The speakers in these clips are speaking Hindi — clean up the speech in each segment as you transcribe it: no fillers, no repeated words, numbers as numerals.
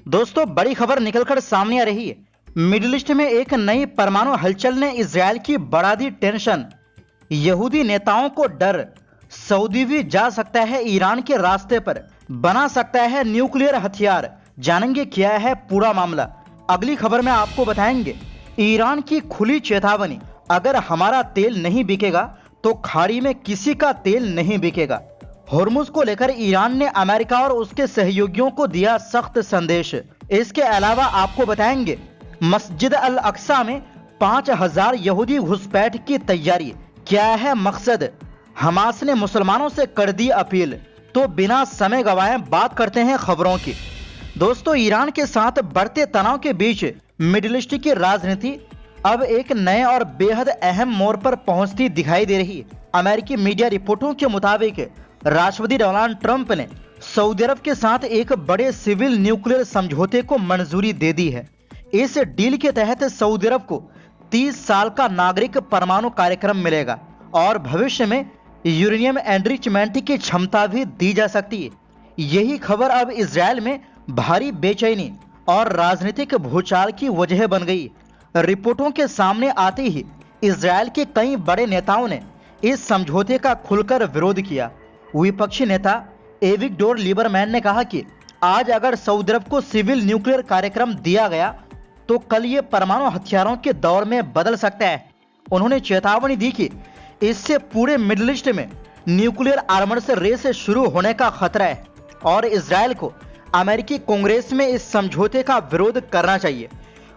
दोस्तों, बड़ी खबर निकलकर सामने आ रही है। मिडिल ईस्ट में एक नई परमाणु हलचल ने इजरायल की बढ़ा दी टेंशन। यहूदी नेताओं को डर, सऊदी भी जा सकता है ईरान के रास्ते पर, बना सकता है न्यूक्लियर हथियार। जानेंगे क्या है पूरा मामला, अगली खबर में आपको बताएंगे। ईरान की खुली चेतावनी, अगर हमारा तेल नहीं बिकेगा तो खाड़ी में किसी का तेल नहीं बिकेगा। होर्मुज को लेकर ईरान ने अमेरिका और उसके सहयोगियों को दिया सख्त संदेश। इसके अलावा आपको बताएंगे मस्जिद अल अक्सा में 5000 यहूदी घुसपैठ की तैयारी, क्या है मकसद। हमास ने मुसलमानों से कर दी अपील। तो बिना समय गवाए बात करते हैं खबरों की। दोस्तों, ईरान के साथ बढ़ते तनाव के बीच मिडिल ईस्ट की राजनीति अब एक नए और बेहद अहम मोड़ पर पहुंचती दिखाई दे रही है। अमेरिकी मीडिया रिपोर्टों के मुताबिक राष्ट्रपति डोनाल्ड ट्रंप ने सऊदी अरब के साथ एक बड़े सिविल न्यूक्लियर समझौते को मंजूरी दे दी है। इस डील के तहत सऊदी अरब को 30 साल का नागरिक परमाणु कार्यक्रम मिलेगा और भविष्य में यूरेनियम एनरिचमेंट की क्षमता भी दी जा सकती है। यही खबर अब इजरायल में भारी बेचैनी और राजनीतिक भूचाल की वजह बन गई। रिपोर्टों के सामने आते ही इजरायल के कई बड़े नेताओं ने इस समझौते का खुलकर विरोध किया। विपक्षी नेता एविगडोर लीबरमैन ने कहा कि आज अगर सऊदी अरब को सिविल न्यूक्लियर कार्यक्रम दिया गया तो कल ये परमाणु हथियारों के दौर में बदल सकता है। उन्होंने चेतावनी दी कि इससे पूरे मिडिल ईस्ट में न्यूक्लियर आर्मर्स रेस शुरू होने का खतरा है और इजरायल को अमेरिकी कांग्रेस में इस समझौते का विरोध करना चाहिए।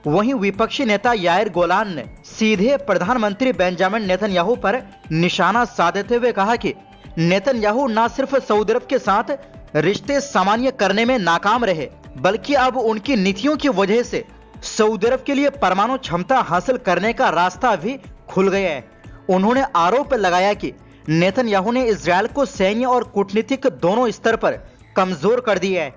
वहीं विपक्षी नेता याइर गोलान ने सीधे प्रधानमंत्री बेंजामिन नेतन्याहू पर निशाना साधते हुए कहा कि नेतन्याहू न सिर्फ सऊदी अरब के साथ रिश्ते सामान्य करने में नाकाम रहे, बल्कि अब उनकी नीतियों की वजह से सऊदी अरब के लिए परमाणु क्षमता हासिल करने का रास्ता भी खुल गया है। उन्होंने आरोप लगाया कि नेतन्याहू ने इजरायल को सैन्य और कूटनीतिक दोनों स्तर पर कमजोर कर दिया है।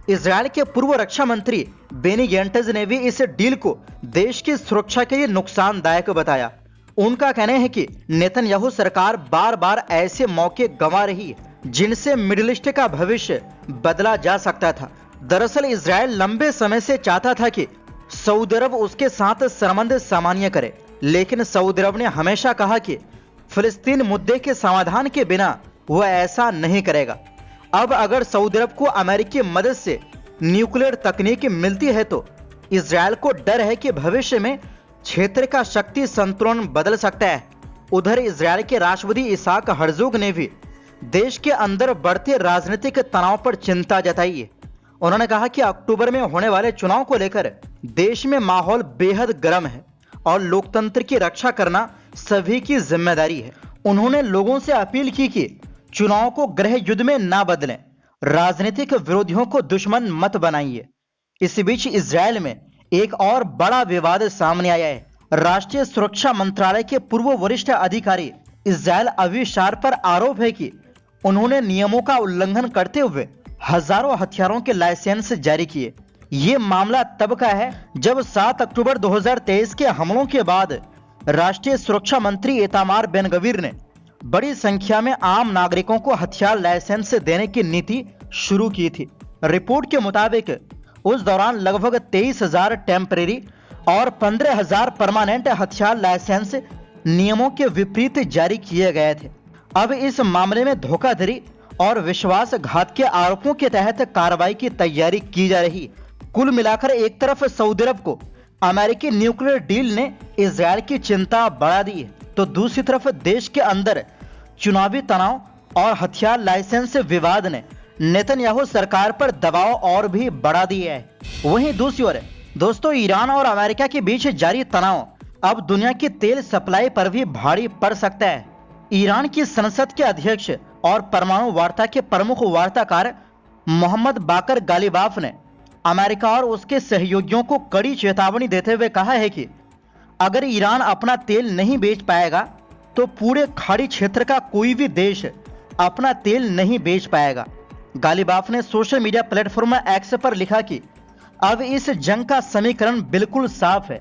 इजरायल के पूर्व रक्षा मंत्री बेनी गैंट्स ने भी इस डील को देश की सुरक्षा के लिए नुकसानदायक बताया। उनका कहना है कि नेतन्याहू सरकार बार बार ऐसे मौके गंवा रही है जिनसे मिडिल ईस्ट का भविष्य बदला जा सकता था। दरअसल इजरायल लंबे समय से चाहता था कि सऊदी अरब उसके साथ संबंध सामान्य करे, लेकिन सऊदी अरब ने हमेशा कहा कि फिलिस्तीन मुद्दे के समाधान के बिना वह ऐसा नहीं करेगा। अब अगर सऊदी अरब को अमेरिकी मदद से न्यूक्लियर तकनीक मिलती है तो इजरायल को डर है कि भविष्य में क्षेत्र का शक्ति संतुलन बदल सकता है। उधर इजरायल के राष्ट्रपति इसाक हर्जोग ने भी देश के अंदर बढ़ते राजनीतिक तनाव पर चिंता जताई है। उन्होंने कहा कि अक्टूबर में होने वाले चुनाव को लेकर देश में माहौल बेहद गर्म है और लोकतंत्र की रक्षा करना सभी की जिम्मेदारी है। उन्होंने लोगों से अपील की कि चुनाव को गृह युद्ध में ना बदलें, राजनीतिक विरोधियों को दुश्मन मत बनाइए। इस बीच इजरायल में एक और बड़ा विवाद सामने आया है। राष्ट्रीय सुरक्षा मंत्रालय के पूर्व वरिष्ठ अधिकारी इजरायल अविशार पर आरोप है कि उन्होंने नियमों का उल्लंघन करते हुए हजारों हथियारों के लाइसेंस जारी किए। ये मामला तब का है जब 7 अक्टूबर 2023 के हमलों के बाद राष्ट्रीय सुरक्षा मंत्री इतामार बेन गवीर ने बड़ी संख्या में आम नागरिकों को हथियार लाइसेंस देने की नीति शुरू की थी। रिपोर्ट के मुताबिक उस दौरान लगभग 23,000 टेम्परेरी और 15,000 परमानेंट हथियार लाइसेंस नियमों के विपरीत जारी किए गए थे। अब इस मामले में धोखाधड़ी और विश्वासघात के आरोपों के तहत कार्रवाई की तैयारी की जा रही। कुल मिलाकर एक तरफ सऊदी अरब को अमेरिकी न्यूक्लियर डील ने इजरायल की चिंता बढ़ा दी है, तो दूसरी तरफ देश के अंदर चुनावी तनाव और हथियार लाइसेंस विवाद ने नेतन्याहू सरकार पर दबाव और भी बढ़ा दिया है। वहीं दूसरी ओर दोस्तों, ईरान और अमेरिका के बीच जारी तनाव अब दुनिया की तेल सप्लाई पर भी भारी पड़ सकता है। ईरान की संसद के अध्यक्ष और परमाणु वार्ता के प्रमुख वार्ताकार मोहम्मद बाकर गालिबाफ ने अमेरिका और उसके सहयोगियों को कड़ी चेतावनी देते हुए कहा है कि अगर ईरान अपना तेल नहीं बेच पाएगा तो पूरे खाड़ी क्षेत्र का कोई भी देश अपना तेल नहीं बेच पाएगा। गालिबाफ ने सोशल मीडिया प्लेटफॉर्म एक्स पर लिखा कि अब इस जंग का समीकरण बिल्कुल साफ है,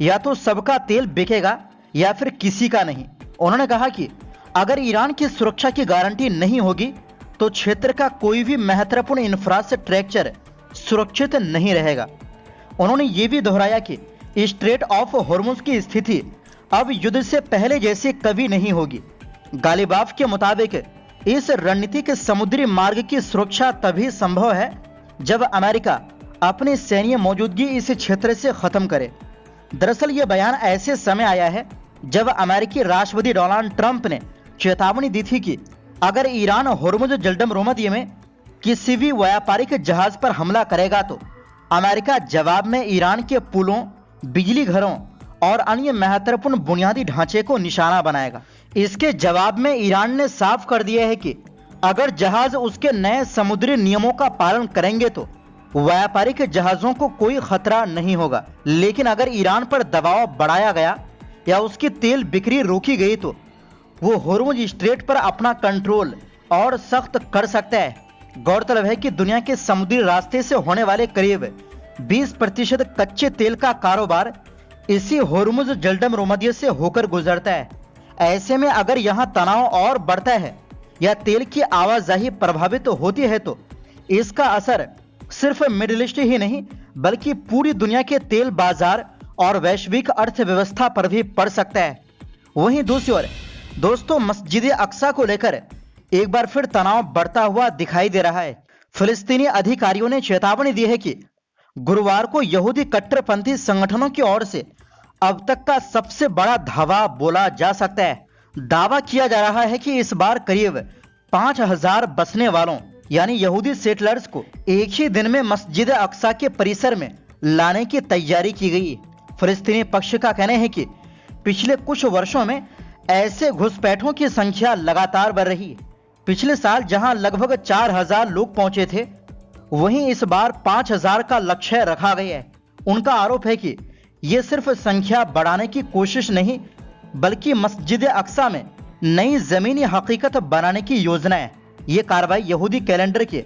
या तो सबका तेल बिकेगा या फिर किसी का नहीं। उन्होंने कहा कि अगर ईरान की सुरक्षा की गारंटी नहीं होगी तो क्षेत्र का कोई भी महत्वपूर्ण इंफ्रास्ट्रक्चर सुरक्षित नहीं रहेगा। उन्होंने ये भी दोहराया कि स्ट्रेट ऑफ हॉर्मुज की स्थिति अब युद्ध से पहले जैसी कभी नहीं होगी। गालिबाफ के मुताबिक इस रणनीतिक समुद्री मार्ग की सुरक्षा तभी संभव है जब अमेरिका अपनी सैन्य मौजूदगी इस क्षेत्र से खत्म करे। दरअसल ये बयान ऐसे समय आया है जब अमेरिकी राष्ट्रपति डोनाल्ड ट्रंप ने चेतावनी दी थी कि अगर ईरान हॉर्मुज जलडमरोमध्य में किसी भी व्यापारिक जहाज पर हमला करेगा तो अमेरिका जवाब में ईरान के पुलों, बिजली घरों और अन्य महत्वपूर्ण बुनियादी ढांचे को निशाना बनाएगा। इसके जवाब में ईरान ने साफ कर दिया है कि अगर जहाज उसके नए समुद्री नियमों का पालन करेंगे तो व्यापारिक जहाजों को कोई खतरा नहीं होगा, लेकिन अगर ईरान पर दबाव बढ़ाया गया या उसकी तेल बिक्री रोकी गई तो वो हॉर्मुज स्ट्रेट पर अपना कंट्रोल और सख्त कर सकता है। गौरतलब है कि दुनिया के समुद्री रास्ते से होने वाले करीब 20% कच्चे तेल का कारोबार इसी हॉर्मुज जलडमरोमध्य से होकर गुजरता है। ऐसे में अगर यहाँ तनाव और बढ़ता है या तेल की आवाजाही प्रभावित होती है तो इसका असर सिर्फ मिडिल ईस्ट ही नहीं बल्कि पूरी दुनिया के तेल बाजार और वैश्विक अर्थव्यवस्था पर भी पड़ सकता है। वहीं दूसरी ओर दोस्तों, मस्जिद अक्सा को लेकर एक बार फिर तनाव बढ़ता हुआ दिखाई दे रहा है। फिलिस्तीनी अधिकारियों ने चेतावनी दी है कि गुरुवार को यहूदी कट्टरपंथी संगठनों की ओर से अब तक का सबसे बड़ा धावा बोला जा सकता है। दावा किया जा रहा है कि इस बार करीब 5000 बसने वालों यानी यहूदी सेटलर्स को एक ही दिन में मस्जिद अक्सा के परिसर में लाने की तैयारी की गई। फिलिस्तीनी पक्ष का कहना है कि पिछले कुछ वर्षों में ऐसे घुसपैठों की संख्या लगातार बढ़ रही है। पिछले साल जहां लगभग 4000 लोग पहुंचे थे, वहीं इस बार 5000 का लक्ष्य रखा गया है। उनका आरोप है कि ये सिर्फ संख्या बढ़ाने की कोशिश नहीं बल्कि मस्जिद अक्सा में नई जमीनी हकीकत बनाने की योजना है। ये कार्रवाई यहूदी कैलेंडर के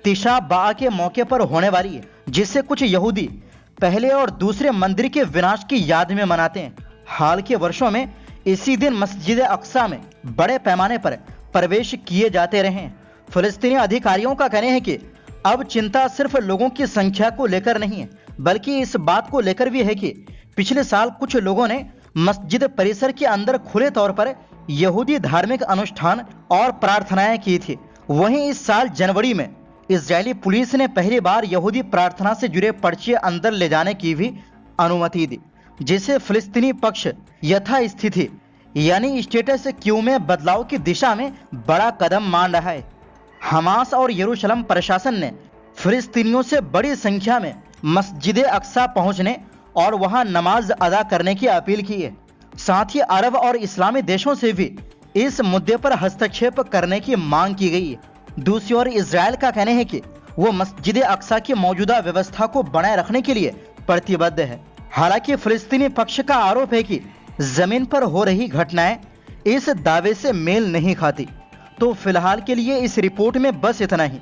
तिशा बा के मौके पर होने वाली है, जिसे कुछ यहूदी पहले और दूसरे मंदिर के विनाश की याद में मनाते हैं। हाल के वर्षों में इसी दिन मस्जिद अक्सा में बड़े पैमाने पर प्रवेश किए जाते रहे। फिलिस्तीनी अधिकारियों का कहना है कि अब चिंता सिर्फ लोगों की संख्या को लेकर नहीं है बल्कि इस बात को लेकर भी है कि पिछले साल कुछ लोगों ने मस्जिद परिसर के अंदर खुले तौर पर यहूदी धार्मिक अनुष्ठान और प्रार्थनाएं की थी। वहीं इस साल जनवरी में इजरायली पुलिस ने पहली बार यहूदी प्रार्थना से जुड़े पर्चे अंदर ले जाने की भी अनुमति दी, जिसे फिलिस्तीनी पक्ष यथास्थिति यानी स्टेटस क्यू में बदलाव की दिशा में बड़ा कदम मान रहा है। हमास और यरूशलेम प्रशासन ने फिलिस्तीनियों से बड़ी संख्या में मस्जिद अक्सा पहुंचने और वहां नमाज अदा करने की अपील की है। साथ ही अरब और इस्लामी देशों से भी इस मुद्दे पर हस्तक्षेप करने की मांग की गई है। दूसरी ओर इजरायल का कहना है कि वो मस्जिद अक्सा की मौजूदा व्यवस्था को बनाए रखने के लिए प्रतिबद्ध है। हालांकि फिलिस्तीनी पक्ष का आरोप है कि जमीन पर हो रही घटनाएं इस दावे से मेल नहीं खाती। तो फिलहाल के लिए इस रिपोर्ट में बस इतना ही।